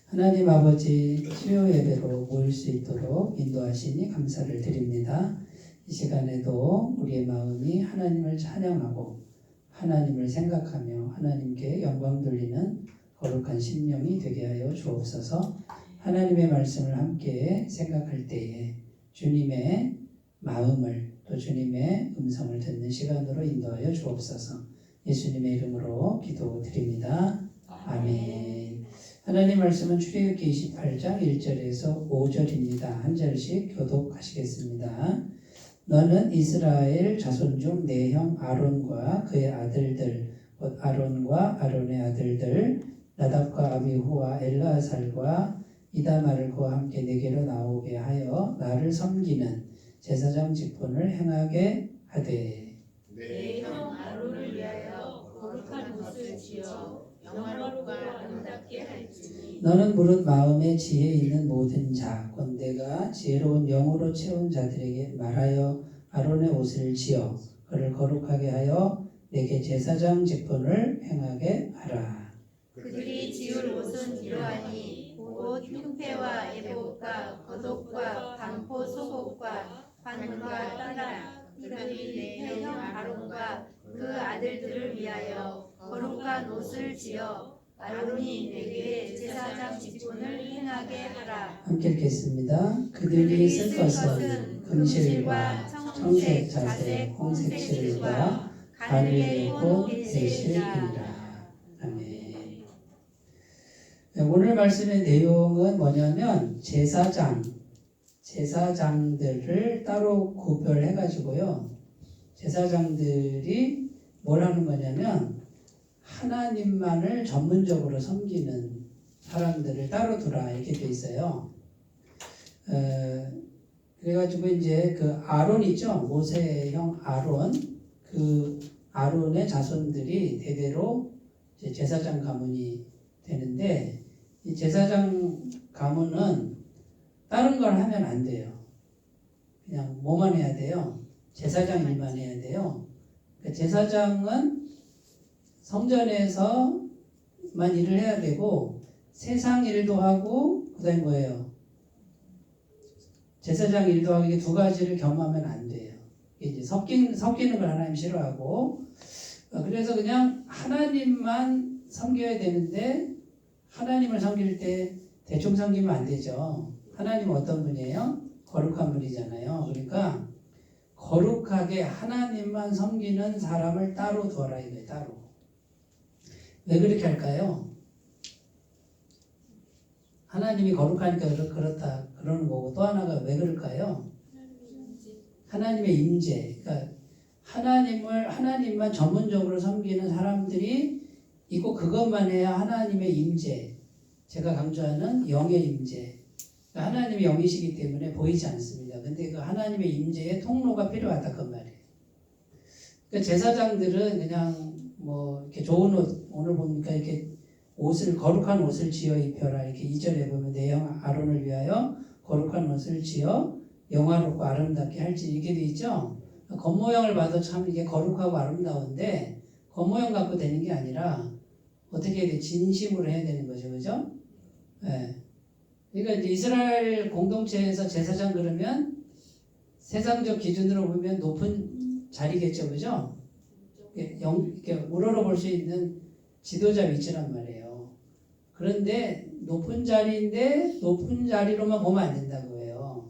하나님 아버지 수요 예배로 모일 수 있도록 인도하시니 감사를 드립니다. 이 시간에도 우리의 마음이 하나님을 찬양하고 하나님을 생각하며 하나님께 영광 돌리는 거룩한 심령이 되게 하여 주옵소서. 하나님의 말씀을 함께 생각할 때에 주님의 마음을 또 주님의 음성을 듣는 시간으로 인도하여 주옵소서. 예수님의 이름으로 기도드립니다. 아멘. 하나님 말씀은 출애굽기 28장 1절에서 5절입니다. 한 절씩 교독하시겠습니다. 너는 이스라엘 자손 중 내 형 아론과 그의 아들들 곧 아론과 아론의 아들들 나답과 아비후와 엘르아살과 이다말을 그와 함께 내게로 나오게 하여 나를 섬기는 제사장 직분을 행하게 하되 내 형 아론을 위하여 거룩한 옷을 지어 영화롭고 아름답게 할지니 너는 무릇 마음에 지혜 있는 모든 자 곧 내가 지혜로운 영으로 채운 자들에게 말하여 아론의 옷을 지어 그를 거룩하게 하여 내게 제사장 직분을 행하게 하라. 그들이 지을 옷은 이러하니 곧 흉패와 에봇과 겉옷과 반포 속옷과 관과 띠라. 그들이 내 형 아론과 그 아들들을 위하여 거룩한 옷을 지어 아론이 내게 제사장 직분을 행하게 하라. 함께 읽겠습니다. 그들이 쓸 것은 금실과 청색, 자색, 홍색 실과 가늘게 본 대실이니라. 아멘. 오늘 말씀의 내용은 뭐냐면 제사장들을 따로 구별해가지고요. 제사장들이 뭘 하는 거냐면 하나님만을 전문적으로 섬기는 사람들을 따로 두라 이렇게 돼 있어요. 그래가지고 이제 그 아론 있죠, 모세의 형 아론, 그 아론의 자손들이 대대로 이제 제사장 가문이 되는데 이 제사장 가문은 다른 걸 하면 안 돼요. 그냥 뭐만 해야 돼요? 제사장 일만 해야 돼요. 그러니까 제사장은 성전에서만 일을 해야 되고 세상 일도 하고 그다음에 뭐예요? 제사장 일도 하고 이게 두 가지를 겸하면 안 돼요. 이제 섞이는 걸 하나님 싫어하고 그래서 그냥 하나님만 섬겨야 되는데 하나님을 섬길 때 대충 섬기면 안 되죠. 하나님은 어떤 분이에요? 거룩한 분이잖아요. 그러니까 거룩하게 하나님만 섬기는 사람을 따로 두어라 이거예요. 따로. 왜 그렇게 할까요? 하나님이 거룩하니까 그렇다 그러는 거고 또 하나가 왜 그럴까요? 하나님의 임재. 그러니까 하나님만 전문적으로 섬기는 사람들이 있고 그것만 해야 하나님의 임재. 제가 강조하는 영의 임재. 그러니까 하나님이 영이시기 때문에 보이지 않습니다. 근데 그 하나님의 임재의 통로가 필요하다 그 말이에요. 그러니까 제사장들은 그냥 뭐 이렇게 좋은 옷 오늘 보니까 이렇게 거룩한 옷을 지어 입혀라 이렇게 2절에 보면 내 형 아론을 위하여 거룩한 옷을 지어 영화롭고 아름답게 할지 이렇게 돼 있죠. 겉모양을 봐도 참 이게 거룩하고 아름다운데 겉모양 갖고 되는 게 아니라 어떻게 해야 돼? 진심으로 해야 되는 거죠, 그죠? 네. 그러니까 이제 이스라엘 공동체에서 제사장 그러면 세상적 기준으로 보면 높은 자리겠죠, 그죠? 이렇게 우러러볼 수 있는 지도자 위치란 말이에요. 그런데 높은 자리인데 높은 자리로만 보면 안 된다고 해요.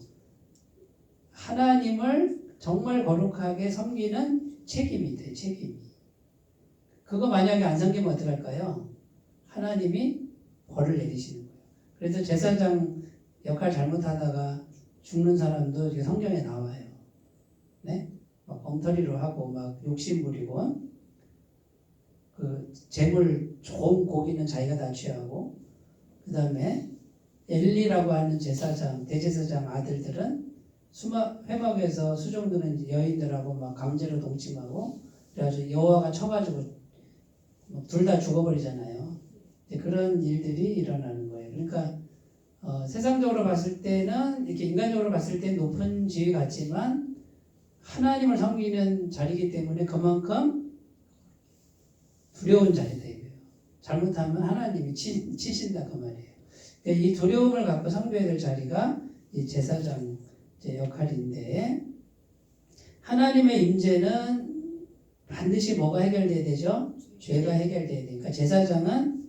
하나님을 정말 거룩하게 섬기는 책임이 돼, 책임이. 그거 만약에 안 섬기면 어떡할까요? 하나님이 벌을 내리시는 거예요. 그래서 제사장 역할 잘못하다가 죽는 사람도 성경에 나와요. 네? 막 엉터리로 하고 막 욕심 부리고 그 재물 좋은 고기는 자기가 다 취하고 그 다음에 엘리라고 하는 대제사장 아들들은 회막에서 수종드는 여인들하고 막 강제로 동침하고 그래가지고 여호와가 쳐가지고 둘 다 죽어버리잖아요. 그런 일들이 일어나는 거예요. 그러니까 세상적으로 봤을 때는 이렇게 인간적으로 봤을 때 높은 지위 같지만 하나님을 섬기는 자리이기 때문에 그만큼 두려운 자리다 이거예요. 잘못하면 하나님이 치신다 그 말이에요. 이 두려움을 갖고 상주해야 될 자리가 이 제사장 역할인데, 하나님의 임재는 반드시 뭐가 해결돼야 되죠? 죄가 해결돼야 되니까 제사장은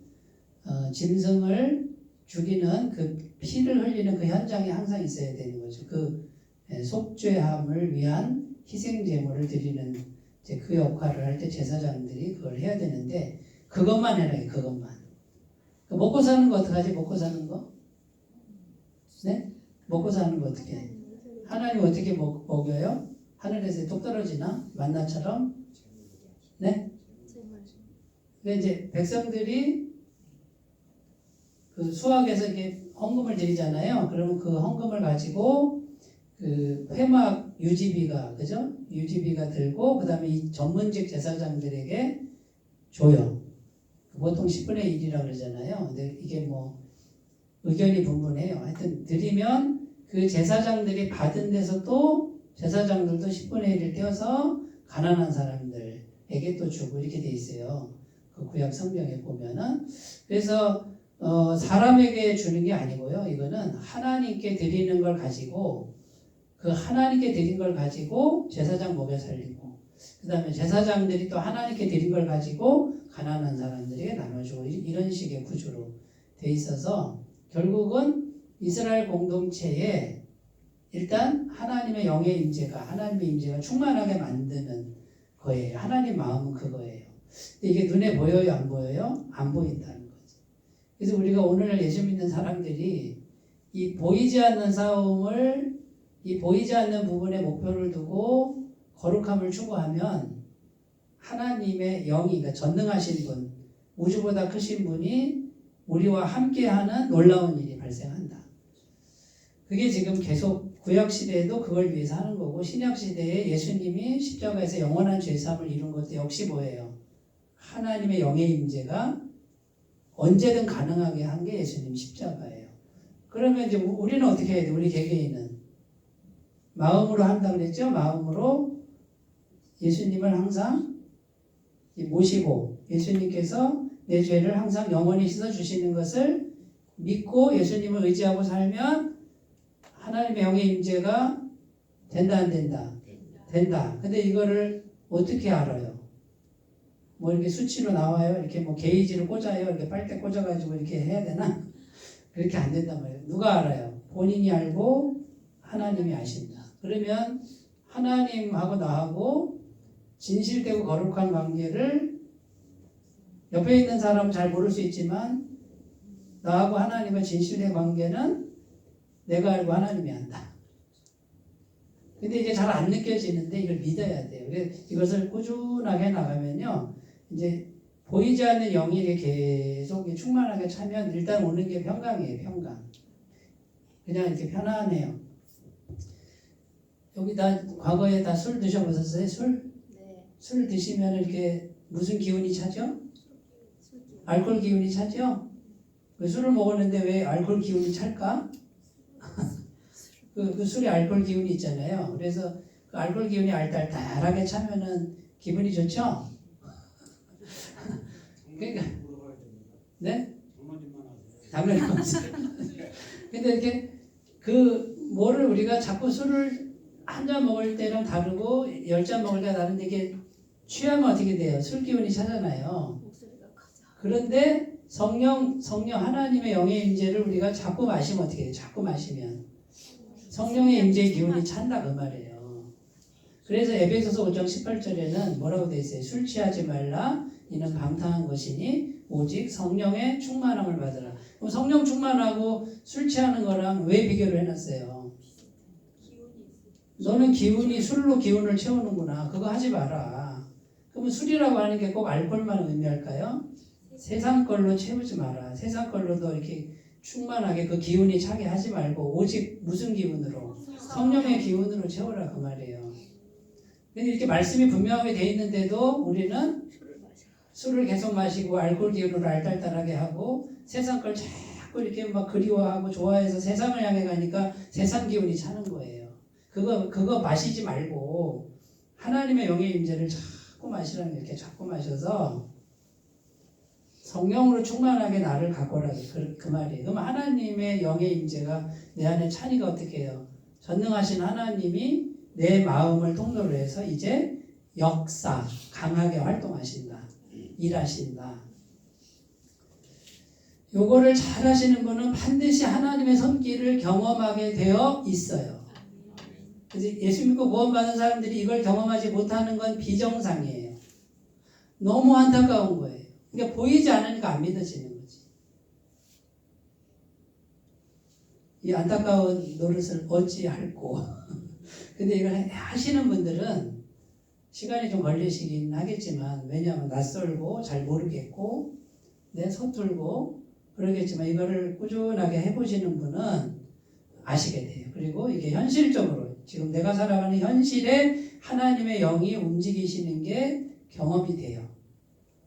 짐승을 죽이는 그 피를 흘리는 그 현장에 항상 있어야 되는 거죠. 그 속죄함을 위한 희생 제물을 드리는 이제 그 역할을 할 때 제사장들이 그걸 해야 되는데, 그것만 해라. 그것만. 먹고 사는 거 어떡하지? 먹고 사는 거? 네? 먹고 사는 거 어떻게 해? 하나님 어떻게 먹여요? 하늘에서 똑 떨어지나? 만나처럼? 네? 근데 이제 백성들이 그 수학에서 이렇게 헌금을 드리잖아요. 그러면 그 헌금을 가지고 그 회막 유지비가, 그죠? 유지비가 들고, 그 다음에 이 전문직 제사장들에게 줘요. 보통 10분의 1이라고 그러잖아요. 근데 이게 뭐 의견이 분분해요. 하여튼 드리면 그 제사장들이 받은 데서 또 제사장들도 10분의 1을 떼어서 가난한 사람들에게 또 주고 이렇게 돼 있어요. 그 구약 성경에 보면은. 그래서 사람에게 주는 게 아니고요. 이거는 하나님께 드리는 걸 가지고, 그 하나님께 드린 걸 가지고 제사장 먹여 살리고, 그 다음에 제사장들이 또 하나님께 드린 걸 가지고 가난한 사람들에게 나눠주고, 이런 식의 구조로 돼 있어서 결국은 이스라엘 공동체에 일단 하나님의 영의 임재가, 하나님의 임재가 충만하게 만드는 거예요. 하나님 마음은 그거예요. 근데 이게 눈에 보여요? 안 보여요? 안 보인다는 거죠. 그래서 우리가 오늘 예수 믿는 사람들이 이 보이지 않는 싸움을, 이 보이지 않는 부분에 목표를 두고 거룩함을 추구하면 하나님의 영이, 그러니까 전능하신 분, 우주보다 크신 분이 우리와 함께하는 놀라운 일이 발생한다. 그게 지금 계속 구약시대에도 그걸 위해서 하는 거고, 신약시대에 예수님이 십자가에서 영원한 죄사함을 이룬 것도 역시 뭐예요? 하나님의 영의 임재가 언제든 가능하게 한 게 예수님 십자가예요. 그러면 이제 우리는 어떻게 해야 돼? 우리 개개인은 마음으로 한다 그랬죠? 마음으로 예수님을 항상 모시고, 예수님께서 내 죄를 항상 영원히 씻어주시는 것을 믿고 예수님을 의지하고 살면 하나님의 영의 임재가 된다, 안 된다? 된다. 근데 이거를 어떻게 알아요? 뭐 이렇게 수치로 나와요? 이렇게 뭐 게이지를 꽂아요? 이렇게 빨대 꽂아가지고 이렇게 해야 되나? 그렇게 안 된단 말이에요. 누가 알아요? 본인이 알고 하나님이 아신다. 그러면 하나님하고 나하고 진실되고 거룩한 관계를, 옆에 있는 사람은 잘 모를 수 있지만 나하고 하나님의 진실된 관계는 내가 알고 하나님이 안다. 근데 이게 잘 안 느껴지는데 이걸 믿어야 돼요. 그래서 이것을 꾸준하게 나가면요, 이제 보이지 않는 영이 계속 충만하게 차면 일단 오는 게 평강이에요. 평강. 그냥 이렇게 편안해요. 여기 다 과거에 다 술 드셔보셨어요? 술? 네. 술 드시면 이렇게 무슨 기운이 차죠? 알코올 기운이 차죠? 그 술을 먹었는데 왜 알코올 기운이 찰까? 그 술에 알코올 기운이 있잖아요. 그래서 그 알코올 기운이 알딸딸하게 차면은 기분이 좋죠? 그러니까, 네? 장난이 없어요. 근데 이렇게 뭐를 우리가 자꾸 술을 한 잔 먹을 때랑 다르고 10잔 먹을 때가 다른데, 이게 취하면 어떻게 돼요? 술 기운이 차잖아요. 그런데 성령 하나님의 영의 임재를 우리가 자꾸 마시면 어떻게 돼요? 자꾸 마시면 성령의 임재의 기운이 찬다, 그 말이에요. 그래서 에베소서 5장 18절에는 뭐라고 돼 있어요? 술 취하지 말라, 이는 방탕한 것이니 오직 성령의 충만함을 받으라. 그럼 성령 충만하고 술 취하는 거랑 왜 비교를 해놨어요? 너는 술로 기운을 채우는구나. 그거 하지 마라. 그러면 술이라고 하는 게 꼭 알코올만 의미할까요? 세상 걸로 채우지 마라. 세상 걸로도 이렇게 충만하게 그 기운이 차게 하지 말고 오직 무슨 기운으로? 성령의 기운으로 채우라, 그 말이에요. 근데 이렇게 말씀이 분명하게 돼 있는데도 우리는 술을 계속 마시고 알코올 기운으로 알딸딸하게 하고 세상 걸 자꾸 이렇게 막 그리워하고 좋아해서 세상을 향해 가니까 세상 기운이 차는 거예요. 그거 마시지 말고 하나님의 영의 임재를 자꾸 마시라는 게, 이렇게 자꾸 마셔서 성령으로 충만하게 나를 가꿔라. 그 말이에요. 그럼 하나님의 영의 임재가 내 안에 차니까 어떻게 해요? 전능하신 하나님이 내 마음을 통로로 해서 이제 역사, 강하게 활동하신다. 일하신다. 요거를 잘 하시는 분은 반드시 하나님의 손길을 경험하게 되어 있어요. 그래서 예수 믿고 구원받은 사람들이 이걸 경험하지 못하는 건 비정상이에요. 너무 안타까운 거예요. 그러니까 보이지 않으니까 안 믿어지는 거지. 이 안타까운 노릇을 어찌할꼬. 근데 이걸 하시는 분들은 시간이 좀 걸리시긴 하겠지만, 왜냐하면 낯설고 잘 모르겠고 서툴고 그러겠지만, 이거를 꾸준하게 해보시는 분은 아시게 돼요. 그리고 이게 현실적으로 지금 내가 살아가는 현실에 하나님의 영이 움직이시는 게 경험이 돼요.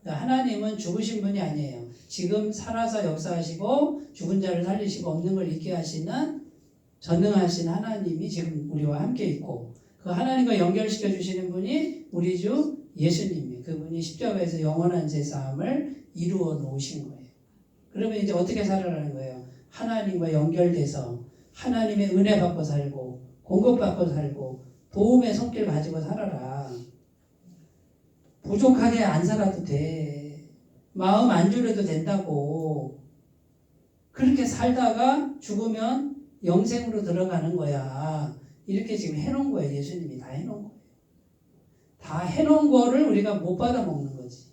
그러니까 하나님은 죽으신 분이 아니에요. 지금 살아서 역사하시고 죽은 자를 살리시고 없는 걸 있게 하시는 전능하신 하나님이 지금 우리와 함께 있고, 그 하나님과 연결시켜 주시는 분이 우리 주 예수님이에요. 그분이 십자가에서 영원한 제사함을 이루어 놓으신 거예요. 그러면 이제 어떻게 살아가는 거예요? 하나님과 연결돼서 하나님의 은혜 받고 살고 공급받고 살고 도움의 손길 가지고 살아라. 부족하게 안 살아도 돼. 마음 안 졸여도 된다고. 그렇게 살다가 죽으면 영생으로 들어가는 거야. 이렇게 지금 해놓은 거예요. 예수님이 다 해놓은 거예요. 다 해놓은 거를 우리가 못 받아먹는 거지.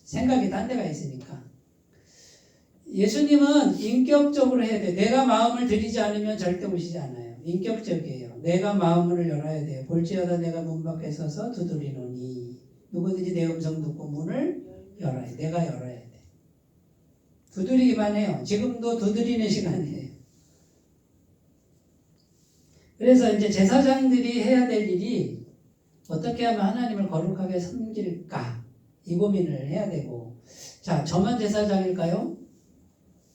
생각이 딴 데가 있으니까. 예수님은 인격적으로 해야 돼. 내가 마음을 들이지 않으면 절대 오시지 않아요. 인격적이에요. 내가 마음을 열어야 돼요. 볼지어다 내가 문 밖에 서서 두드리노니 누구든지 내 음성 듣고 문을 열어야 돼. 내가 열어야 돼. 두드리기만 해요. 지금도 두드리는 시간이에요. 그래서 이제 제사장들이 해야 될 일이 어떻게 하면 하나님을 거룩하게 섬길까? 이 고민을 해야 되고. 자, 저만 제사장일까요?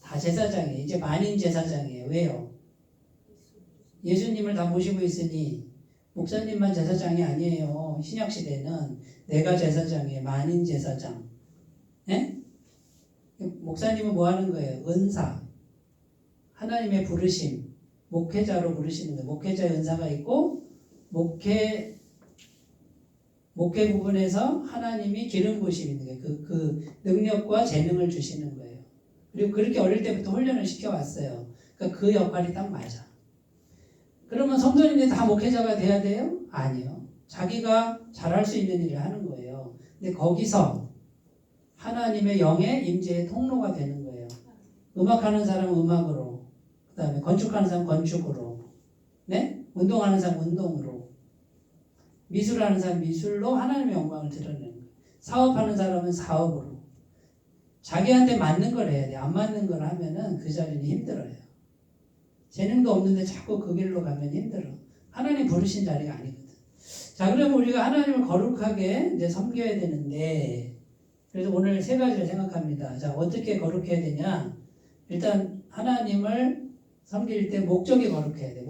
다 제사장이에요. 이제 만인 제사장이에요. 왜요? 예수님을 다 모시고 있으니 목사님만 제사장이 아니에요. 신약시대는 내가 제사장이에요. 만인 제사장. 네? 목사님은 뭐 하는 거예요? 은사. 하나님의 부르심. 목회자로 부르시는 거예요. 목회자의 은사가 있고 목회 부분에서 하나님이 기름 부으심이 있는 거예요. 그 능력과 재능을 주시는 거예요. 그리고 그렇게 어릴 때부터 훈련을 시켜왔어요. 그러니까 그 역할이 딱 맞아. 그러면 성도님들이 다 목회자가 돼야 돼요? 아니요. 자기가 잘할 수 있는 일을 하는 거예요. 근데 거기서 하나님의 영의 임재의 통로가 되는 거예요. 음악하는 사람은 음악으로, 그 다음에 건축하는 사람은 건축으로, 네? 운동하는 사람은 운동으로, 미술하는 사람은 미술로 하나님의 영광을 드러내는 거예요. 사업하는 사람은 사업으로. 자기한테 맞는 걸 해야 돼. 안 맞는 걸 하면은 그 자리는 힘들어요. 재능도 없는데 자꾸 그 길로 가면 힘들어. 하나님 부르신 자리가 아니거든. 자, 그러면 우리가 하나님을 거룩하게 이제 섬겨야 되는데, 그래서 오늘 세 가지를 생각합니다. 자, 어떻게 거룩해야 되냐? 일단 하나님을 섬길 때 목적이 거룩해야 돼.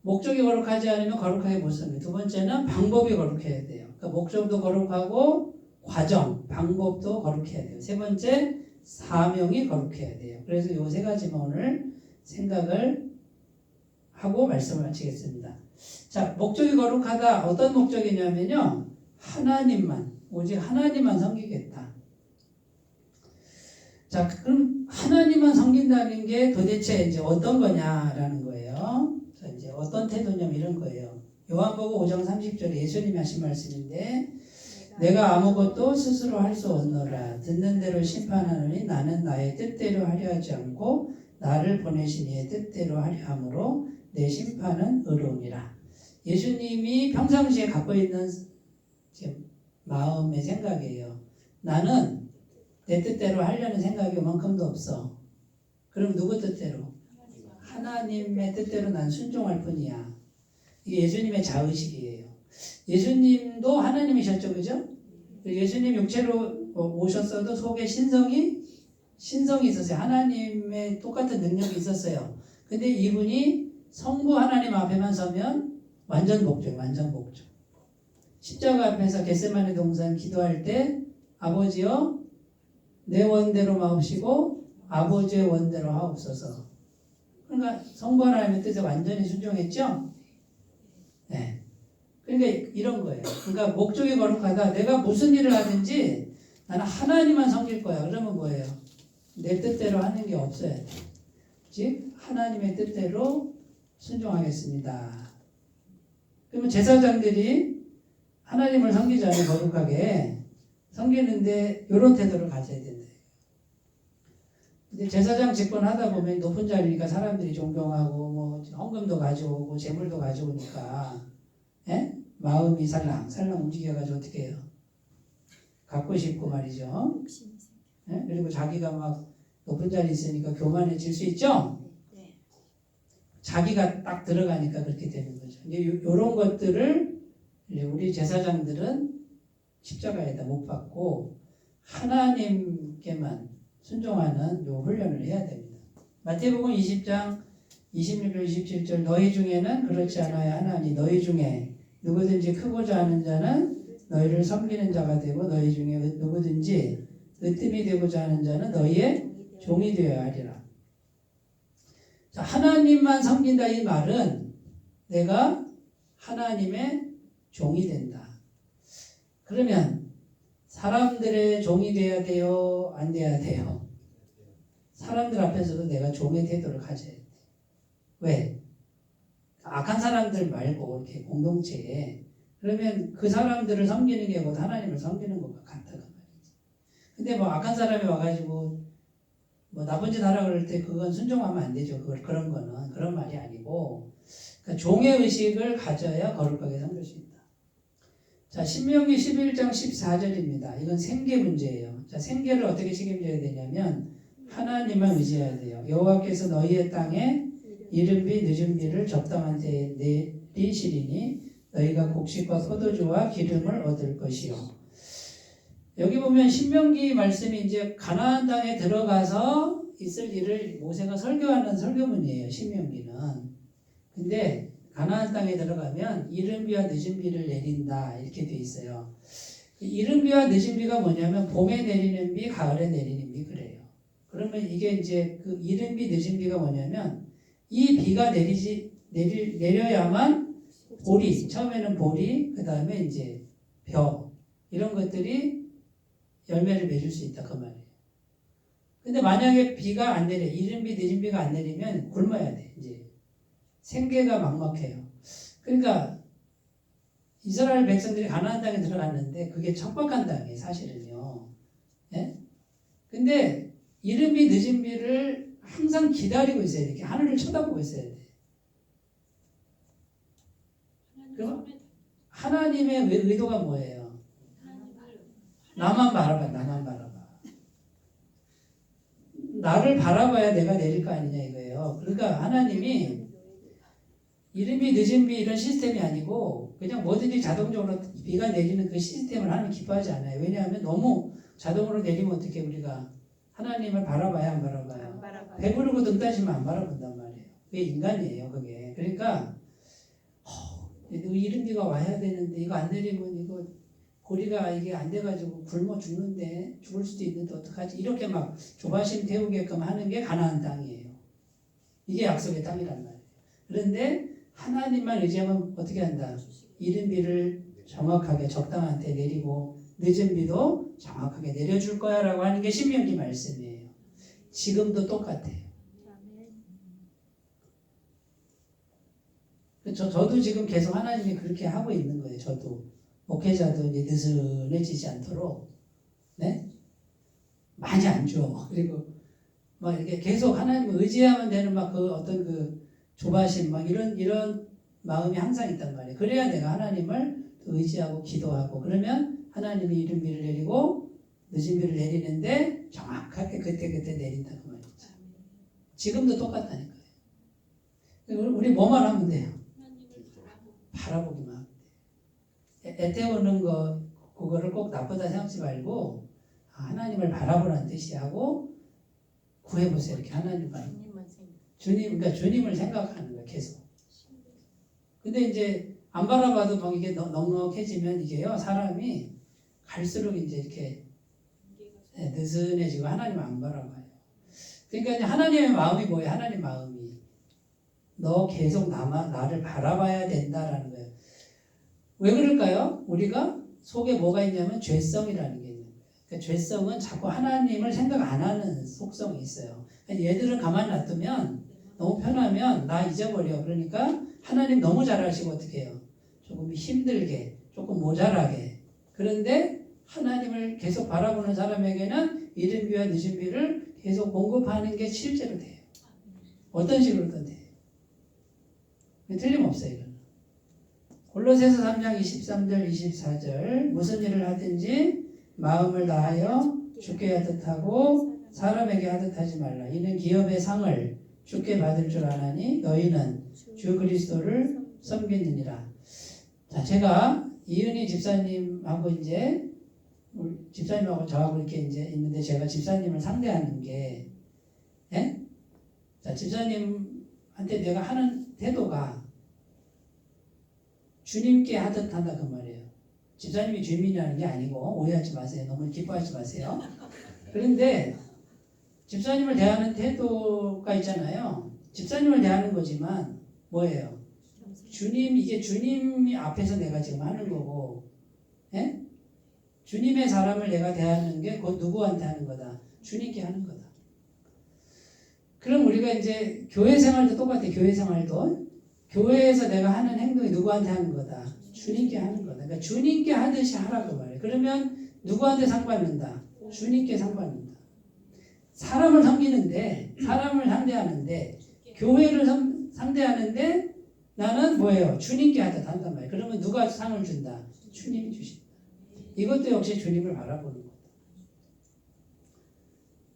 목적이 거룩하지 않으면 거룩하게 못 섬겨요. 두 번째는 방법이 거룩해야 돼요. 그러니까 목적도 거룩하고 과정, 방법도 거룩해야 돼요. 세 번째, 사명이 거룩해야 돼요. 그래서 이 세 가지만 오늘 생각을 하고 말씀을 마치겠습니다. 자, 목적이 거룩하다. 어떤 목적이냐면요. 하나님만, 오직 하나님만 섬기겠다. 자, 그럼 하나님만 섬긴다는 게 도대체 이제 어떤 거냐라는 거예요. 자, 이제 어떤 태도냐면 이런 거예요. 요한복음 5장 30절에 예수님이 하신 말씀인데, 내가 아무것도 스스로 할 수 없노라. 듣는 대로 심판하노니 나는 나의 뜻대로 하려 하지 않고 나를 보내신 이의 뜻대로 하려 함으로 내 심판은 의로우니라. 예수님이 평상시에 갖고 있는 마음의 생각이에요. 나는 내 뜻대로 하려는 생각이 요만큼도 없어. 그럼 누구 뜻대로? 하나님의 뜻대로 난 순종할 뿐이야. 이게 예수님의 자의식이에요. 예수님도 하나님이셨죠, 그죠? 예수님 육체로 오셨어도 속에 신성이 있었어요. 하나님의 똑같은 능력이 있었어요. 근데 이분이 성부 하나님 앞에만 서면 완전 복종. 십자가 앞에서 겟세마네 동산 기도할 때 아버지여 내 원대로 마옵시고 아버지의 원대로 하옵소서. 그러니까 성부 하나님의 뜻에 완전히 순종했죠? 네. 그러니까 이런 거예요. 그러니까 목적이 거룩하다. 내가 무슨 일을 하든지 나는 하나님만 섬길 거야. 그러면 뭐예요? 내 뜻대로 하는 게 없어야 돼. 즉 하나님의 뜻대로 순종하겠습니다. 그러면 제사장들이 하나님을 섬기지 않은 거룩하게 섬기는데 이런 태도를 가져야 된다. 근데 제사장 직분 하다 보면 높은 자리니까 사람들이 존경하고 뭐 헌금도 가져오고 재물도 가져오니까 예? 마음이 살랑살랑 움직여가지고 어떻게 해요? 갖고 싶고 말이죠. 예? 그리고 자기가 막 높은 자리 있으니까 교만해질 수 있죠. 자기가 딱 들어가니까 그렇게 되는 거죠. 이제 이런 것들을 이제 우리 제사장들은 십자가에다 못 박고 하나님께만 순종하는 요 훈련을 해야 됩니다. 마태복음 20장 26절 27절 너희 중에는 그렇지 않아야 하나니 너희 중에 누구든지 크고자 하는 자는 너희를 섬기는 자가 되고 너희 중에 누구든지 으뜸이 되고자 하는 자는 너희의 종이 되어야 하리라. 자, 하나님만 섬긴다 이 말은 내가 하나님의 종이 된다. 그러면 사람들의 종이 돼야 돼요? 안 돼야 돼요? 사람들 앞에서도 내가 종의 태도를 가져야 돼. 왜? 악한 사람들 말고 이렇게 공동체에 그러면 그 사람들을 섬기는 게 곧 하나님을 섬기는 것과 같다고 말이지. 근데 뭐 악한 사람이 와가지고 뭐 나쁜 짓 하라 그럴 때 그건 순종하면 안 되죠. 그런 거는 그런 말이 아니고 그러니까 종의 의식을 가져야 거룩하게 섬길 수 있다. 자, 신명기 11장 14절입니다. 이건 생계 문제예요. 자, 생계를 어떻게 책임져야 되냐면 하나님만 의지해야 돼요. 여호와께서 너희의 땅에 이른 비 늦은 비를 적당한 때에 내리시리니 너희가 곡식과 포도주와 기름을 얻을 것이요. 여기 보면 신명기 말씀이 이제 가나안 땅에 들어가서 있을 일을 모세가 설교하는 설교문이에요. 신명기는. 근데 가나안 땅에 들어가면 이른 비와 늦은 비를 내린다 이렇게 돼 있어요. 이른 비와 늦은 비가 뭐냐면 봄에 내리는 비, 가을에 내리는 비 그래요. 그러면 이게 이제 그 이른 비, 늦은 비가 뭐냐면 이 비가 내려야만 보리, 처음에는 보리, 그 다음에 이제 벼 이런 것들이 열매를 맺을 수 있다 그 말이에요. 근데 만약에 비가 안 내려, 이른 비, 늦은 비가 안 내리면 굶어야 돼. 이제 생계가 막막해요. 그러니까 이스라엘 백성들이 가나안 땅에 들어갔는데 그게 척박한 땅이에요, 사실은요. 예? 근데 이른 비, 늦은 비를 항상 기다리고 있어야 돼. 이렇게 하늘을 쳐다보고 있어야 돼. 그럼 하나님의 의도가 뭐예요? 나만 바라봐, 나만 바라봐. 나를 바라봐야 내가 내릴 거 아니냐 이거예요. 그러니까 하나님이 이른 비, 늦은 비 이런 시스템이 아니고 그냥 뭐든지 자동적으로 비가 내리는 그 시스템을 하나님 기뻐하지 않아요. 왜냐하면 너무 자동으로 내리면 어떻게 우리가 하나님을 바라봐야 안 바라봐요? 배부르고 등 따시면 안 바라본단 말이에요. 그게 인간이에요, 그게. 그러니까 이른 비가 와야 되는데 이거 안 내리면 이거 보리가 이게 안 돼가지고 굶어 죽는데 죽을 수도 있는데 어떡하지? 이렇게 막 조바심 태우게끔 하는 게 가나안 땅이에요. 이게 약속의 땅이란 말이에요. 그런데 하나님만 의지하면 어떻게 한다? 이른 비를 정확하게 적당한 때 내리고 늦은 비도 정확하게 내려줄 거야 라고 하는 게 신명기 말씀이에요. 지금도 똑같아요. 저도 지금 계속 하나님이 그렇게 하고 있는 거예요. 저도 목회자도 이제 느슨해지지 않도록 네? 많이 안 줘. 그리고 막 이렇게 계속 하나님을 의지하면 되는 막 그 어떤 그 조바심 막 이런 마음이 항상 있단 말이에요. 그래야 내가 하나님을 의지하고 기도하고 그러면 하나님이 이른 비를 내리고 늦은 비를 내리는데 정확하게 그때 내린다 그 말이죠. 지금도 똑같다니까요. 우리 뭐만 하면 돼요? 바라보기만 하면 돼요. 애태우는 거 그거를 꼭 나쁘다 생각하지 말고 하나님을 바라보라는 뜻이 하고 구해보세요. 이렇게 하나님만 그러니까 주님을 생각하는 거예요. 계속. 근데 이제 안 바라봐도 막 이게 넉넉해지면 이게요 사람이 갈수록 이제 이렇게 네, 느슨해지고 하나님 안 바라봐요. 그러니까 이제 하나님의 마음이 뭐예요? 하나님 마음이 너 계속 나를 바라봐야 된다라는 거예요. 왜 그럴까요? 우리가 속에 뭐가 있냐면 죄성이라는 게 있는 거예요. 그러니까 죄성은 자꾸 하나님을 생각 안 하는 속성이 있어요. 그러니까 얘들을 가만히 놔두면 너무 편하면 나 잊어버려. 그러니까 하나님 너무 잘하시고 어떻게 해요? 조금 힘들게, 조금 모자라게. 그런데 하나님을 계속 바라보는 사람에게는 이른 비와 늦은 비를 계속 공급하는 게 실제로 돼요. 어떤 식으로든 돼요. 틀림없어요. 이건. 골로새서 3장 23절 24절 무슨 일을 하든지 마음을 다하여 주께 하듯 하고 사람에게 하듯 하지 말라. 이는 기업의 상을 주께 받을 줄 아나니 너희는 주 그리스도를 섬기느니라. 자, 제가 이은희 집사님하고 이제 집사님하고 저하고 이렇게 이제 있는데 제가 집사님을 상대하는 게, 예? 자, 집사님한테 내가 하는 태도가 주님께 하듯 한다 그 말이에요. 집사님이 주민이라는 게 아니고 오해하지 마세요. 너무 기뻐하지 마세요. 그런데 집사님을 대하는 태도가 있잖아요. 집사님을 대하는 거지만 뭐예요? 이게 주님이 앞에서 내가 지금 하는 거고, 예? 주님의 사람을 내가 대하는 게 곧 누구한테 하는 거다? 주님께 하는 거다. 그럼 우리가 이제 교회 생활도 똑같아요. 교회 생활도 교회에서 내가 하는 행동이 누구한테 하는 거다? 주님께 하는 거다. 그러니까 주님께 하듯이 하라고 말해요. 그러면 누구한테 상 받는다? 주님께 상 받는다. 사람을 섬기는데, 사람을 상대하는데, 교회를 상대하는데 나는 뭐예요? 주님께 하듯 한단 말이에요. 그러면 누가 상을 준다? 주님이 주신다. 이것도 역시 주님을 바라보는 거다.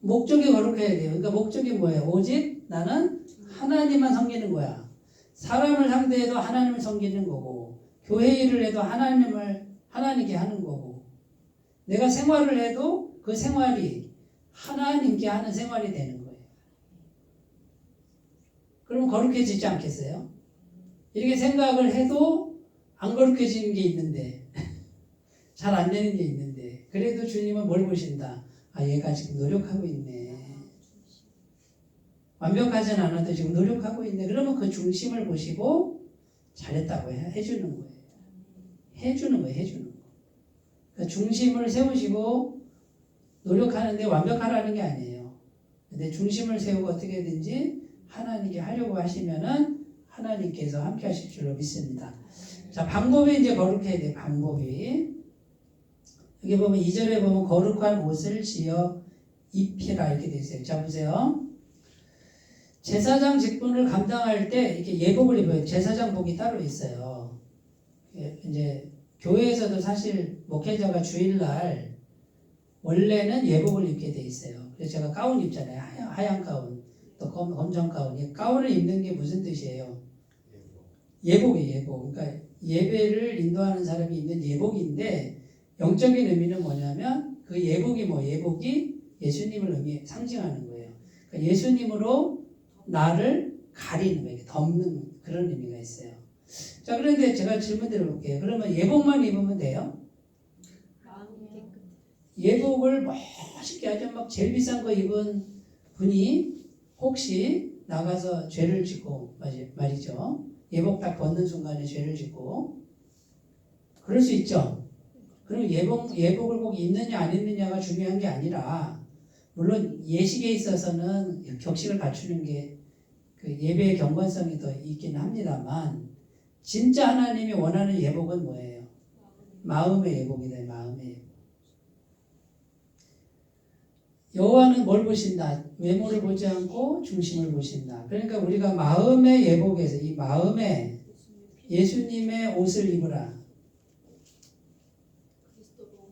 목적이 거룩해야 돼요. 그러니까 목적이 뭐예요? 오직 나는 하나님만 섬기는 거야. 사람을 상대해도 하나님을 섬기는 거고, 교회 일을 해도 하나님께 하는 거고, 내가 생활을 해도 그 생활이 하나님께 하는 생활이 되는 거예요. 그럼 거룩해지지 않겠어요? 이렇게 생각을 해도 안 거룩해지는 게 있는데, 잘 안 되는 게 있는데, 그래도 주님은 뭘 보신다? 아, 얘가 지금 노력하고 있네. 완벽하진 않아도 지금 노력하고 있네. 그러면 그 중심을 보시고 잘했다고 해주는 거예요. 해주는 거예요. 그러니까 중심을 세우시고 노력하는데 완벽하라는 게 아니에요. 근데 중심을 세우고 어떻게든지 하나님께 하려고 하시면은 하나님께서 함께 하실 줄로 믿습니다. 자, 방법이 이제 거룩해야 돼요. 방법이. 여기 보면 2절에 보면 거룩한 옷을 지어 입히라 이렇게 되어 있어요. 자, 보세요. 제사장 직분을 감당할 때 이렇게 예복을 입어요. 제사장복이 따로 있어요. 이제 교회에서도 사실 목회자가 주일날 원래는 예복을 입게 돼 있어요. 그래서 제가 가운 입잖아요. 하얀 가운, 또 검정 가운. 이 가운을 입는 게 무슨 뜻이에요? 예복이에요. 예복. 그러니까 예배를 인도하는 사람이 입는 예복인데 영적인 의미는 뭐냐면 그 예복이 예복이 예수님을 상징하는 거예요. 그러니까 예수님으로 나를 가리는 거예요. 덮는 그런 의미가 있어요. 자, 그런데 제가 질문 드려볼게요. 그러면 예복만 입으면 돼요? 예복을 멋있게 아주 막 제일 비싼 거 입은 분이 혹시 나가서 죄를 짓고 말이죠. 예복 딱 벗는 순간에 죄를 짓고 그럴 수 있죠. 그럼 예복을 꼭 입느냐 안 입느냐가 중요한 게 아니라 물론 예식에 있어서는 격식을 갖추는 게 그 예배의 경건성이 더 있긴 합니다만 진짜 하나님이 원하는 예복은 뭐예요? 마음의 예복이다. 마음의 예복. 여호와는 뭘 보신다? 외모를 보지 않고 중심을 보신다. 그러니까 우리가 마음의 예복에서 이 마음에 예수님의 옷을 입으라.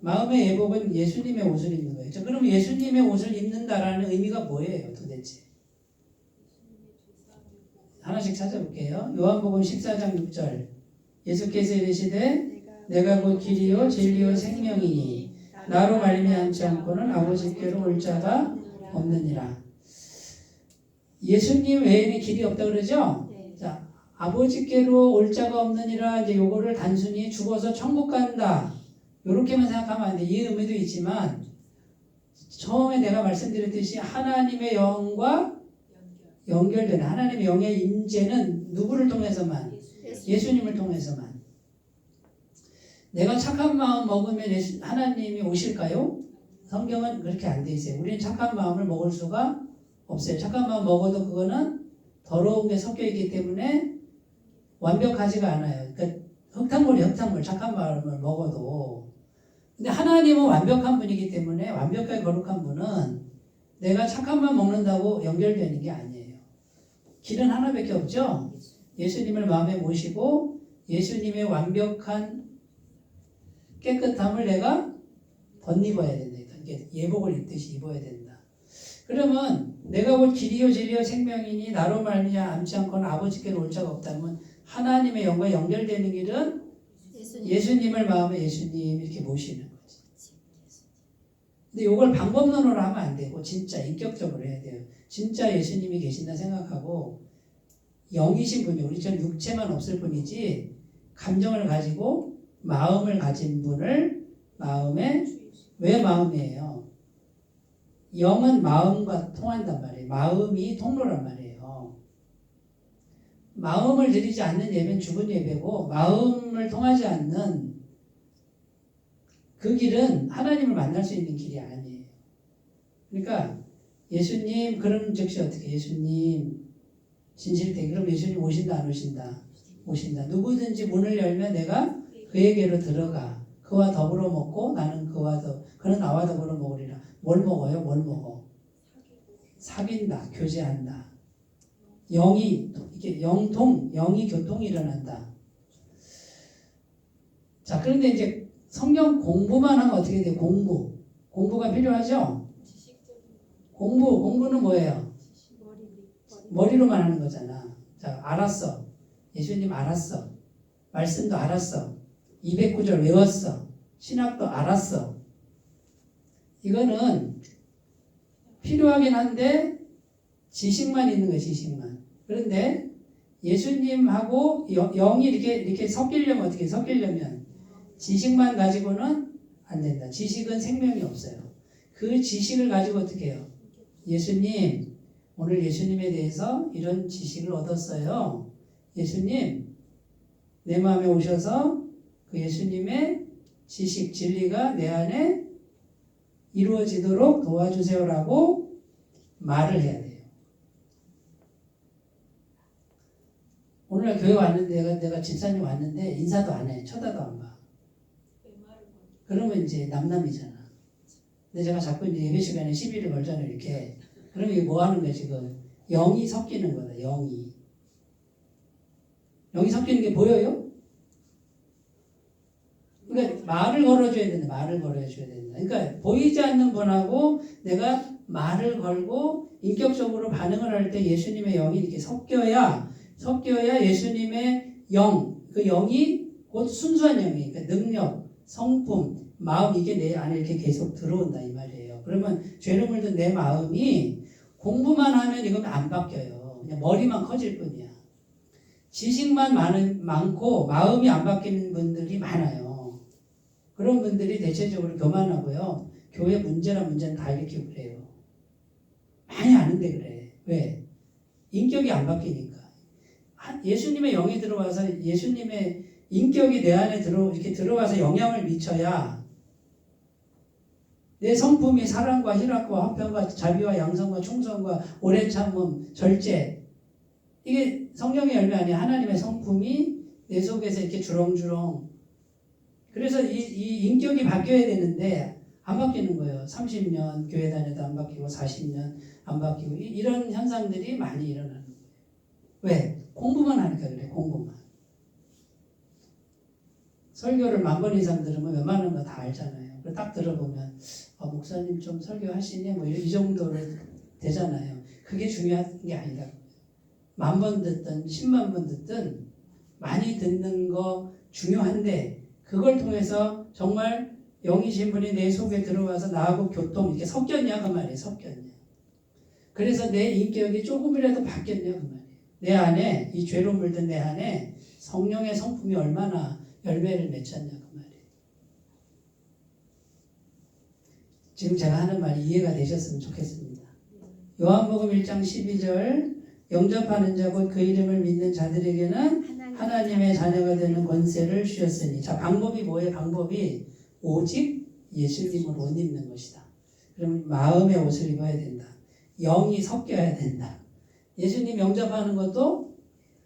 마음의 예복은 예수님의 옷을 입는 거예요. 자, 그럼 예수님의 옷을 입는다라는 의미가 뭐예요 도대체? 하나씩 찾아볼게요. 요한복음 14장 6절 예수께서 이르시되 내가 곧 길이요 진리요 생명이니 나로 말미암지 않고는 아버지께로 올 자가 없느니라. 예수님 외에는 길이 없다 그러죠? 네. 자, 아버지께로 올 자가 없느니라. 이제 요거를 단순히 죽어서 천국 간다 이렇게만 생각하면 안 돼. 이 의미도 있지만 처음에 내가 말씀드렸듯이 하나님의 영과 연결되는 하나님의 영의 임재는 누구를 통해서만? 예수님을 통해서만. 내가 착한 마음 먹으면 하나님이 오실까요? 성경은 그렇게 안 돼 있어요. 우리는 착한 마음을 먹을 수가 없어요. 착한 마음 먹어도 그거는 더러운 게 섞여 있기 때문에 완벽하지가 않아요. 그러니까 흙탕물 착한 마음을 먹어도. 근데 하나님은 완벽한 분이기 때문에 완벽하게 거룩한 분은 내가 착한 마음 먹는다고 연결되는 게 아니에요. 길은 하나밖에 없죠. 예수님을 마음에 모시고 예수님의 완벽한 깨끗함을 내가 덧입어야 된다. 이게 예복을 입듯이 입어야 된다. 그러면 내가 곧 길이요 진리요 생명이니 나로 말미암지 않고는 아버지께로 올 자가 없다면 하나님의 영과 연결되는 길은 예수님을 마음에 예수님 이렇게 모시는 거지. 근데 이걸 방법론으로 하면 안 되고 진짜 인격적으로 해야 돼요. 진짜 예수님이 계신다 생각하고 영이신 분이 우리처럼 육체만 없을 뿐이지 감정을 가지고 마음을 가진 분을 마음에 왜 마음이에요? 영은 마음과 통한단 말이에요. 마음이 통로란 말이에요. 마음을 드리지 않는 예배는 죽은 예배고 마음을 통하지 않는 그 길은 하나님을 만날 수 있는 길이 아니에요. 그러니까 예수님 그런 즉시 어떻게 예수님 진실되게 그럼 예수님 오신다 안 오신다? 오신다. 누구든지 문을 열면 내가 그에게로 들어가 그와 더불어 먹고 나는 그는 나와 더불어 먹으리라. 뭘 먹어요? 뭘 먹어? 사귄다. 교제한다. 영이 영이 교통이 일어난다. 자, 그런데 이제 성경 공부만 하면 어떻게 돼요? 공부가 필요하죠? 공부는 뭐예요? 머리로만 하는 거잖아. 자, 알았어. 예수님 알았어. 말씀도 알았어. 209절 외웠어. 신학도 알았어. 이거는 필요하긴 한데 지식만 있는 거예요. 지식만. 그런데 예수님하고 영이 이렇게 섞이려면 어떻게 섞이려면 지식만 가지고는 안 된다. 지식은 생명이 없어요. 그 지식을 가지고 어떻게 해요? 예수님 오늘 예수님에 대해서 이런 지식을 얻었어요. 예수님 내 마음에 오셔서 그 예수님의 지식 진리가 내 안에 이루어지도록 도와주세요라고 말을 해야 돼요. 오늘날 교회 왔는데 내가 집사님 왔는데 인사도 안 해. 쳐다도 안 봐. 그러면 이제 남남이잖아. 근데 제가 자꾸 이제 예배 시간에 시비를 걸잖아요. 이렇게. 그러면 이게 뭐 하는 거야 지금? 영이 섞이는 거다. 영이 섞이는 게 보여요? 그러니까 말을 걸어줘야 된다. 말을 걸어줘야 된다. 그러니까 보이지 않는 분하고 내가 말을 걸고 인격적으로 반응을 할 때 예수님의 영이 이렇게 섞여야 예수님의 영, 그 영이 곧 순수한 영이, 그러니까 능력, 성품, 마음 이게 내 안에 이렇게 계속 들어온다 이 말이에요. 그러면 죄로 물든 내 마음이 공부만 하면 이건 안 바뀌어요. 그냥 머리만 커질 뿐이야. 지식만 많고 마음이 안 바뀌는 분들이 많아요. 그런 분들이 대체적으로 교만하고요. 교회 문제는 다 일으키고 그래요. 많이 아는데 그래. 왜? 인격이 안 바뀌니까. 예수님의 영이 들어와서 예수님의 인격이 내 안에 이렇게 들어와서 영향을 미쳐야 내 성품이 사랑과 희락과 화평과 자비와 양성과 충성과 오래 참음, 절제 이게 성령의 열매 아니야. 하나님의 성품이 내 속에서 이렇게 주렁주렁. 그래서 이 인격이 바뀌어야 되는데 안 바뀌는 거예요. 30년 교회 다녀도 안 바뀌고 40년 안 바뀌고 이런 현상들이 많이 일어나는 거예요. 왜? 공부만 하니까 그래. 공부만. 설교를 10,000번 이상 들으면 웬만한 거 다 알잖아요. 딱 들어보면 목사님 좀 설교하시네 뭐 이 정도로 되잖아요. 그게 중요한 게 아니다. 10,000번 듣든 10만 번 듣든 많이 듣는 거 중요한데 그걸 통해서 정말 영이신 분이 내 속에 들어와서 나하고 교통 이렇게 섞였냐 그 말이에요. 섞였냐. 그래서 내 인격이 조금이라도 바뀌었냐 그 말이에요. 내 안에 이 죄로 물든 내 안에 성령의 성품이 얼마나 열매를 맺혔냐 그 말이에요. 지금 제가 하는 말이 이해가 되셨으면 좋겠습니다. 요한복음 1장 12절 영접하는 자 곧 그 이름을 믿는 자들에게는 하나님의 자녀가 되는 권세를 주셨으니. 자, 방법이 뭐예요? 방법이 오직 예수님을 옷 입는 것이다. 그러면 마음의 옷을 입어야 된다. 영이 섞여야 된다. 예수님 영접하는 것도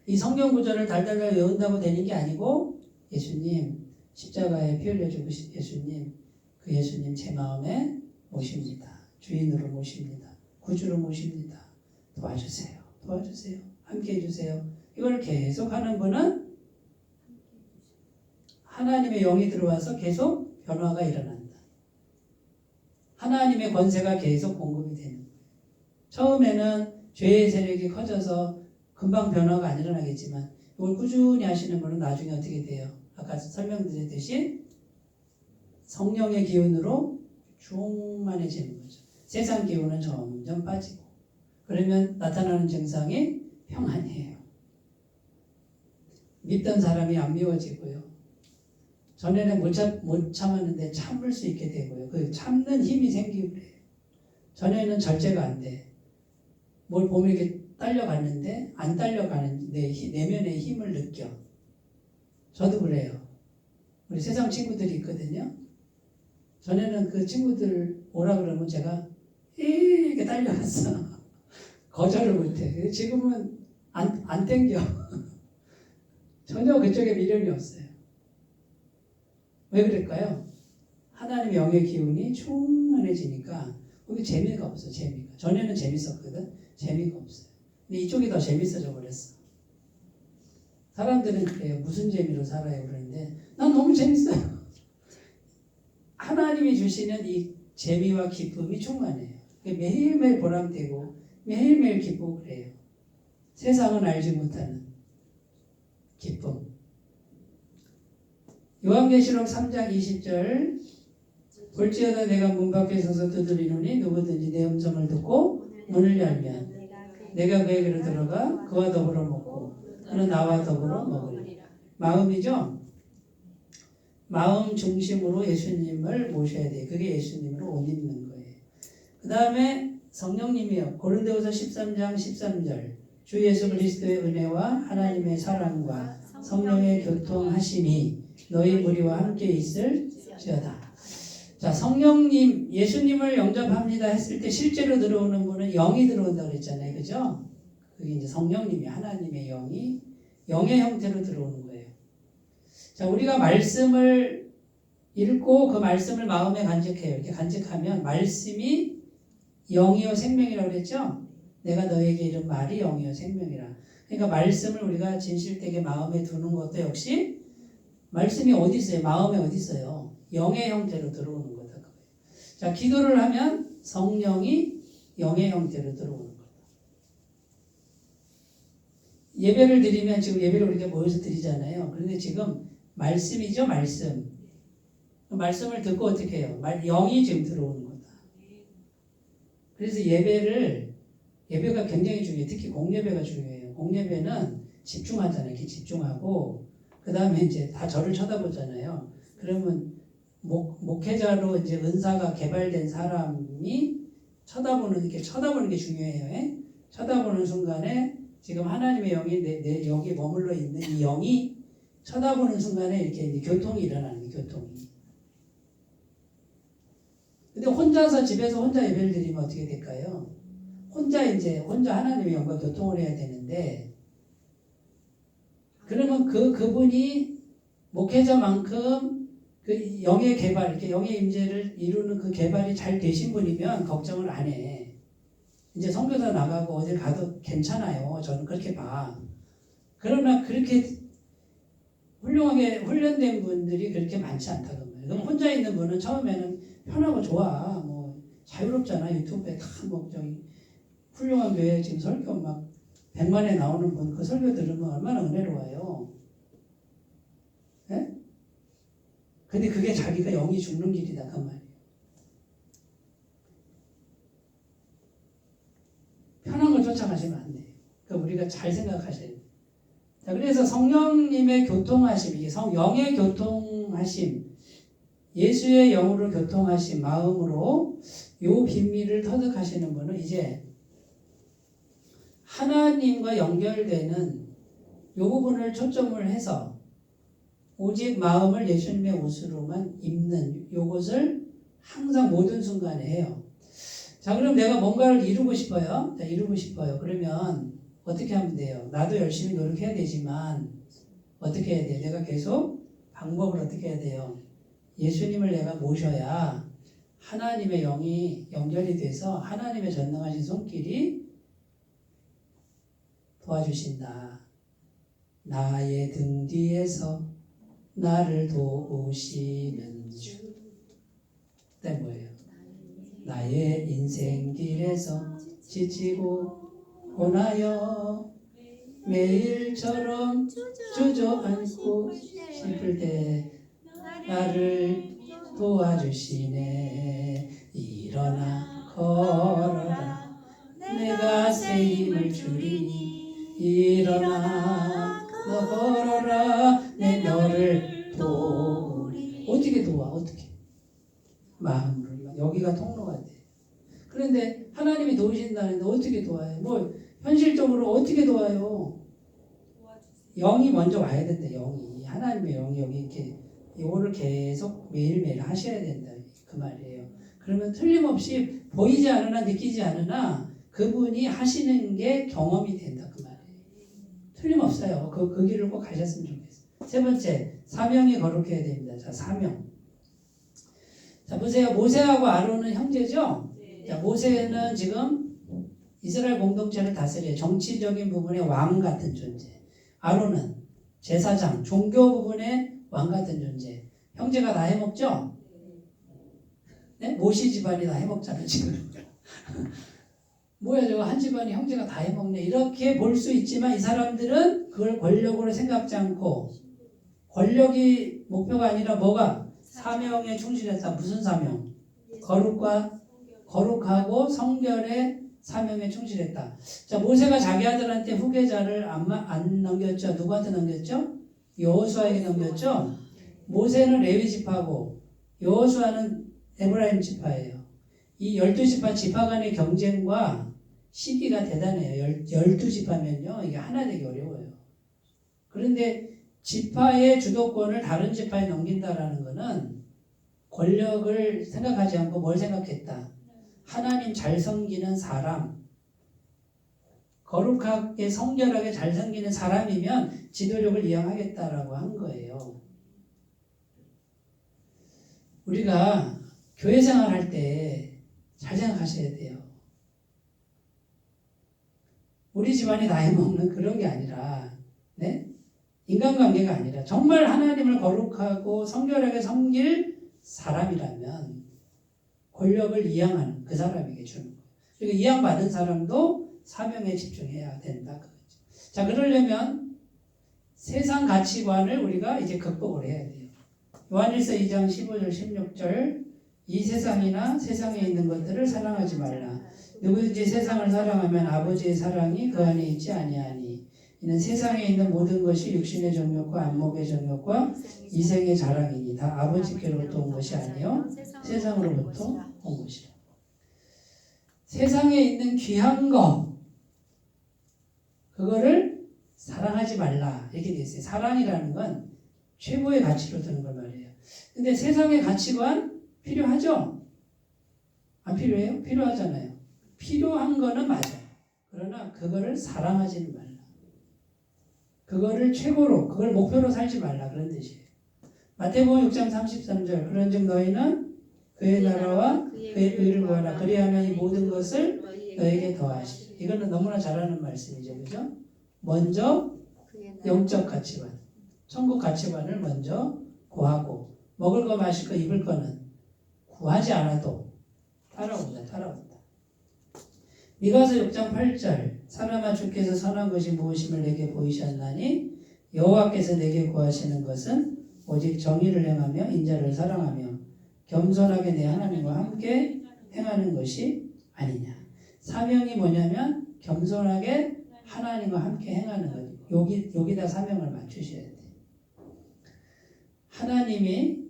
이 성경 구절을 달달달 외운다고 되는 게 아니고 예수님 십자가에 피 흘려 죽으신 예수님, 그 예수님 제 마음에 모십니다. 주인으로 모십니다. 구주로 모십니다. 도와주세요. 도와주세요. 함께 해주세요. 이걸 계속 하는 분은 하나님의 영이 들어와서 계속 변화가 일어난다. 하나님의 권세가 계속 공급이 되는 거예요. 처음에는 죄의 세력이 커져서 금방 변화가 안 일어나겠지만 이걸 꾸준히 하시는 분은 나중에 어떻게 돼요? 아까 설명드렸듯이 성령의 기운으로 충만해지는 거죠. 세상 기운은 점점 빠지고 그러면 나타나는 증상이 평안이에요. 믿던 사람이 안 미워지고요. 전에는 못 참았는데 참을 수 있게 되고요. 그 참는 힘이 생기고 그래요. 전에는 절제가 안 돼. 뭘 보면 이렇게 딸려가는데 안 딸려가는 내면의 힘을 느껴. 저도 그래요. 우리 세상 친구들이 있거든요. 전에는 그 친구들 오라 그러면 제가 이렇게 딸려갔어. 거절을 못해. 지금은 안 땡겨. 전혀 그쪽에 미련이 없어요. 왜 그럴까요? 하나님의 영의 기운이 충만해지니까 거기 재미가 없어. 재미가. 전에는 재밌었거든. 재미가 없어요. 근데 이쪽이 더 재밌어져 버렸어. 사람들은 그래요. 무슨 재미로 살아요 그러는데 난 너무 재밌어요. 하나님이 주시는 이 재미와 기쁨이 충만해요. 매일매일 보람되고 매일매일 기쁘고 그래요. 세상은 알지 못하는 기쁨. 요한계시록 3장 20절 볼지어다 내가 문 밖에 서서 두드리노니 누구든지 내 음성을 듣고 문을 열면 내가 그에게로 들어가 그와 더불어 먹고 그는 나와 더불어 먹으리라. 마음이죠. 마음 중심으로 예수님을 모셔야 돼요. 그게 예수님으로 옷 입는 거예요. 그 다음에 성령님이요. 고린도후서 13장 13절 주 예수 그리스도의 은혜와 하나님의 사랑과 성령의 교통하심이 너희 무리와 함께 있을지어다. 자, 성령님, 예수님을 영접합니다 했을 때 실제로 들어오는 분은 영이 들어온다고 그랬잖아요. 그죠? 그게 이제 성령님이 하나님의 영이 영의 형태로 들어오는 거예요. 자, 우리가 말씀을 읽고 그 말씀을 마음에 간직해요. 이렇게 간직하면 말씀이 영이요 생명이라고 그랬죠? 내가 너에게 이른 말이 영이요 생명이라. 그러니까 말씀을 우리가 진실되게 마음에 두는 것도 역시 말씀이 어디 있어요? 마음에 어디 있어요? 영의 형태로 들어오는 거다. 자, 기도를 하면 성령이 영의 형태로 들어오는 거다. 예배를 드리면 지금 예배를 우리가 모여서 드리잖아요. 그런데 지금 말씀이죠, 말씀. 말씀을 듣고 어떻게 해요? 영이 지금 들어오는 거다. 그래서 예배가 굉장히 중요해요. 특히 공예배가 중요해요. 공예배는 집중하잖아요. 이렇게 집중하고 그 다음에 이제 다 저를 쳐다보잖아요. 그러면 목회자로 이제 은사가 개발된 사람이 쳐다보는 게 중요해요. 에? 쳐다보는 순간에 지금 하나님의 영이 내 여기에 머물러 있는 이 영이 쳐다보는 순간에 이렇게 이제 교통이 일어나는 거예요. 교통이. 근데 혼자서 집에서 혼자 예배를 드리면 어떻게 될까요? 혼자 하나님의 영과 교통을 해야 되는데 그러면 그분이 목회자만큼 그 영의 개발, 이렇게 영의 임재를 이루는 그 개발이 잘 되신 분이면 걱정을 안 해. 이제 선교사 나가고 어딜 가도 괜찮아요. 저는 그렇게 봐. 그러나 그렇게 훌륭하게 훈련된 분들이 그렇게 많지 않다는 거예요. 그럼 혼자 있는 분은 처음에는 편하고 좋아. 뭐 자유롭잖아. 유튜브에 다 뭐 저기 훌륭한 교회 지금 설교 막 100만에 나오는 분 그 설교 들으면 얼마나 은혜로워요. 예? 근데 그게 자기가 영이 죽는 길이다 그 말이에요. 편한 걸 쫓아가시면 안 돼요. 그러니까 우리가 잘 생각하셔야 돼요. 자, 그래서 성령님의 교통하심, 이게 영의 교통하심, 예수의 영으로 교통하신 마음으로 요 비밀을 터득하시는 분은 이제 하나님과 연결되는 요 부분을 초점을 해서 오직 마음을 예수님의 옷으로만 입는 요것을 항상 모든 순간에 해요. 자, 그럼 내가 뭔가를 이루고 싶어요. 자, 이루고 싶어요. 그러면 어떻게 하면 돼요? 나도 열심히 노력해야 되지만 어떻게 해야 돼요? 내가 계속 방법을 어떻게 해야 돼요? 예수님을 내가 모셔야 하나님의 영이 연결이 돼서 하나님의 전능하신 손길이 도와주신다. 나의 등 뒤에서 나를 도우시는 주. 그때 뭐예요? 나의 인생길에서 지치고 고나여 매일처럼 주저앉고 싶을 때 나를 도와주시네. 일어나 걸어라 내가 새 힘을 주리니 일어나 너 걸어라 내 너를 도우리. 어떻게 도와? 어떻게? 마음으로. 여기가 통로가 돼. 그런데 하나님이 도우신다는데 어떻게 도와요? 뭐 현실적으로 어떻게 도와요? 영이 먼저 와야 된다. 영이. 하나님의 영이 여기 이렇게 이거를 계속 매일매일 하셔야 된다. 그 말이에요. 그러면 틀림없이 보이지 않으나 느끼지 않으나 그분이 하시는 게 경험이 된다. 그 말이에요. 틀림없어요. 그 길을 꼭 가셨으면 좋겠어요. 세 번째, 사명이 거룩해야 됩니다. 자, 사명. 자, 보세요. 모세하고 아론은 형제죠? 자, 모세는 지금 이스라엘 공동체를 다스려요. 정치적인 부분의 왕 같은 존재. 아론은 제사장, 종교 부분의 왕 같은 존재. 형제가 다 해먹죠? 네? 모시 집안이 다 해먹잖아요, 지금. 뭐야, 저거 한 집안이 형제가 다 해먹네. 이렇게 볼 수 있지만 이 사람들은 그걸 권력으로 생각지 않고 권력이 목표가 아니라 뭐가? 사명에 충실했다. 무슨 사명? 거룩하고 성결의 사명에 충실했다. 자, 모세가 자기 아들한테 후계자를 안 넘겼죠. 누구한테 넘겼죠? 여호수아에게 넘겼죠. 모세는 레위 지파고 여호수아는 에브라임 지파예요. 이 12지파 지파 간의 경쟁과 시기가 대단해요. 12지파면요. 이게 하나 되기 어려워요. 그런데 지파의 주도권을 다른 지파에 넘긴다라는 것은 권력을 생각하지 않고 뭘 생각했다. 하나님 잘 섬기는 사람, 거룩하게 성결하게 잘 섬기는 사람이면 지도력을 이양하겠다라고 한 거예요. 우리가 교회 생활할 때 잘 생각하셔야 돼요. 우리 집안이 다 해먹는 그런 게 아니라, 네? 인간관계가 아니라 정말 하나님을 거룩하고 성결하게 섬길 사람이라면 권력을 이양하는 그 사람에게 주는 거예요. 그리고 이양받은 사람도 사명에 집중해야 된다. 그거죠. 자, 그러려면 세상 가치관을 우리가 이제 극복을 해야 돼요. 요한일서 2장 15절 16절 이 세상이나 세상에 있는 것들을 사랑하지 말라. 누구든지 세상을 사랑하면 아버지의 사랑이 그 안에 있지 아니하니 이는 세상에 있는 모든 것이 육신의 정욕과 안목의 정욕과 이생의 자랑이니 다 아버지께로부터 온 것이 아니요 세상으로부터 온 것이라. 세상에 있는 귀한 거 그거를 사랑하지 말라 이렇게 돼 있어요. 사랑이라는 건 최고의 가치로 드는 걸 말이에요. 근데 세상의 가치관 필요하죠? 안 필요해요? 필요하잖아요. 필요한 거는 맞아요. 그러나 그거를 사랑하지는 말라. 그거를 최고로, 그걸 목표로 살지 말라. 그런 뜻이에요. 마태복음 6장 33절 그런즉 너희는 그의 나라와 그의 의를 구하라. 그리하면 이 모든 것을 너에게 더하시리. 이거는 너무나 잘하는 말씀이죠. 그죠? 먼저 영적 가치관, 천국 가치관을 먼저 구하고 먹을 거 마실 거 입을 거는 구하지 않아도 따라온다. 미가서 6장 8절 사람아 주께서 선한 것이 무엇임을 내게 보이셨나니 여호와께서 내게 구하시는 것은 오직 정의를 행하며 인자를 사랑하며 겸손하게 내 하나님과 함께 행하는 것이 아니냐. 사명이 뭐냐면 겸손하게 하나님과 함께 행하는 것. 여기다 사명을 맞추셔야 돼요. 하나님이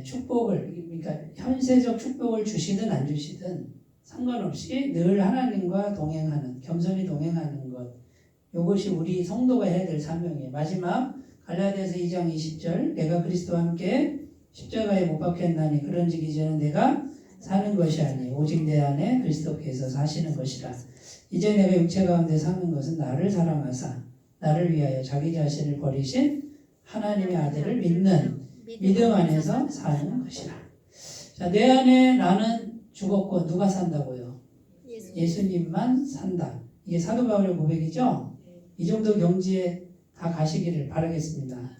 축복을, 그러니까 현세적 축복을 주시든 안 주시든 상관없이 늘 하나님과 동행하는, 겸손히 동행하는 것, 이것이 우리 성도가 해야 될 사명이에요. 마지막 갈라디아서 2장 20절, 내가 그리스도와 함께 십자가에 못 박혔나니 그런즉 이제는 내가 사는 것이 아니 오직 내 안에 그리스도께서 사시는 것이라. 이제 내가 육체 가운데 사는 것은 나를 사랑하사 나를 위하여 자기 자신을 버리신 하나님의 아들을 믿는 믿음 안에서 사는 것이라. 자, 내 안에 나는 죽었고 누가 산다고요? 예수님만 산다. 이게 사도 바울의 고백이죠? 이 정도 경지에 다 가시기를 바라겠습니다.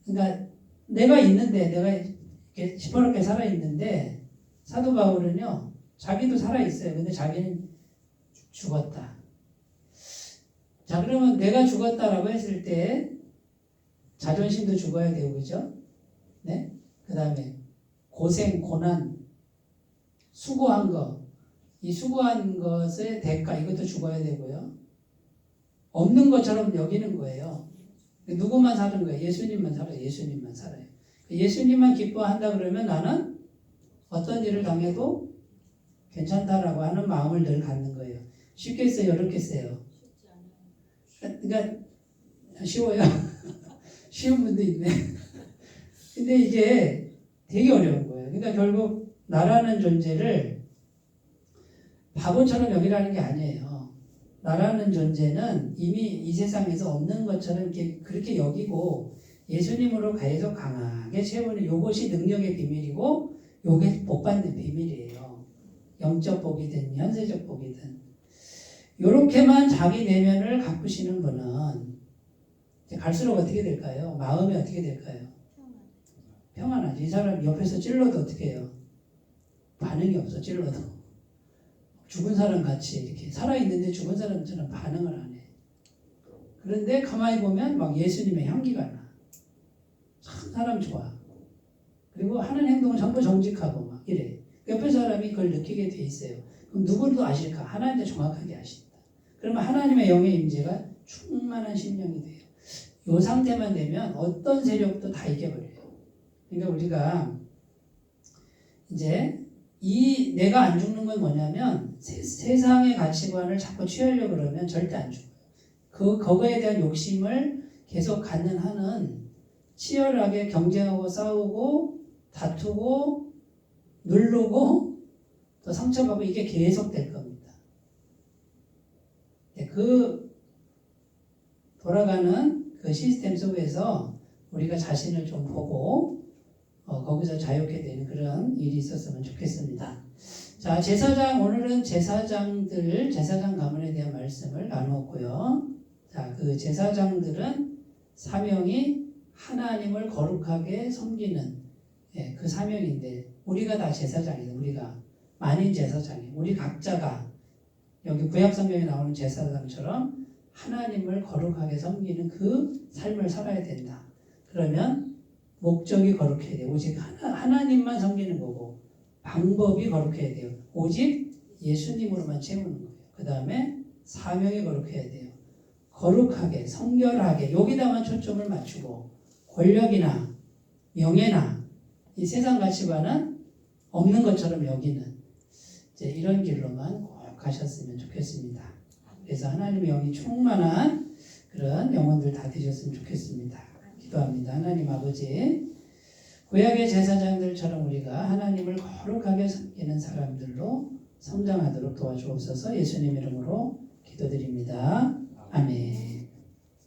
그러니까 내가 있는데, 내가 이렇게 시퍼렇게 살아있는데, 사도 바울은요, 자기도 살아있어요. 근데 자기는 죽었다. 자, 그러면 내가 죽었다라고 했을 때, 자존심도 죽어야 되고, 그죠? 네? 그 다음에, 고생, 고난, 수고한 거, 이 수고한 것의 대가, 이것도 죽어야 되고요. 없는 것처럼 여기는 거예요. 누구만 사는 거예요? 예수님만 살아요. 예수님만 살아요. 예수님만 기뻐한다 그러면 나는 어떤 일을 당해도 괜찮다라고 하는 마음을 늘 갖는 거예요. 쉽겠어요? 어렵겠어요? 그러니까 쉬워요. 쉬운 분도 있네. 근데 이게 되게 어려운 거예요. 그러니까 결국 나라는 존재를 바보처럼 여기라는 게 아니에요. 나라는 존재는 이미 이 세상에서 없는 것처럼 이렇게 그렇게 여기고 예수님으로 계속 강하게 채우는 이것이 능력의 비밀이고 이게 복받는 비밀이에요. 영적 복이든 현세적 복이든 이렇게만 자기 내면을 가꾸시는 분은 갈수록 어떻게 될까요? 마음이 어떻게 될까요? 평안하죠. 이 사람 옆에서 찔러도 어떻게 해요? 반응이 없어. 찔러도. 죽은 사람 같이 이렇게 살아있는데 죽은 사람처럼 반응을 안 해. 그런데 가만히 보면 막 예수님의 향기가 나. 참 사람 좋아. 그리고 하는 행동은 전부 정직하고 막 이래. 옆에 사람이 그걸 느끼게 돼 있어요. 그럼 누구도 아실까? 하나님도 정확하게 아신다. 그러면 하나님의 영의 임재가 충만한 심령이 돼요. 이 상태만 되면 어떤 세력도 다 이겨버려요. 그러니까 우리가 이제 이 내가 안 죽는 건 뭐냐면 세상의 가치관을 자꾸 취하려고 그러면 절대 안 죽어요. 그거에 대한 욕심을 계속 갖는 한은 치열하게 경쟁하고 싸우고 다투고 누르고 또 상처받고 이게 계속 될 겁니다. 그 돌아가는 그 시스템 속에서 우리가 자신을 좀 보고 거기서 자유롭게 되는 그런 일이 있었으면 좋겠습니다. 자, 오늘은 제사장 가문에 대한 말씀을 나누었고요. 자, 그 제사장들은 사명이 하나님을 거룩하게 섬기는 그 사명인데 우리가 다 제사장이에요. 우리가 만인 제사장이에요. 우리 각자가 여기 구약 성경에 나오는 제사장처럼 하나님을 거룩하게 섬기는 그 삶을 살아야 된다. 그러면 목적이 거룩해야 돼요. 오직 하나님만 섬기는 거고 방법이 거룩해야 돼요. 오직 예수님으로만 채우는 거예요. 그 다음에 사명이 거룩해야 돼요. 거룩하게, 성결하게 여기다만 초점을 맞추고 권력이나 명예나 이 세상 가치관은 없는 것처럼 여기는 이제 이런 길로만 꼭 가셨으면 좋겠습니다. 그래서 하나님의 영이 충만한 그런 영혼들 다 되셨으면 좋겠습니다. 기도합니다. 하나님 아버지, 구약의 제사장들처럼 우리가 하나님을 거룩하게 섬기는 사람들로 성장하도록 도와주옵소서. 예수님 이름으로 기도드립니다. 아멘.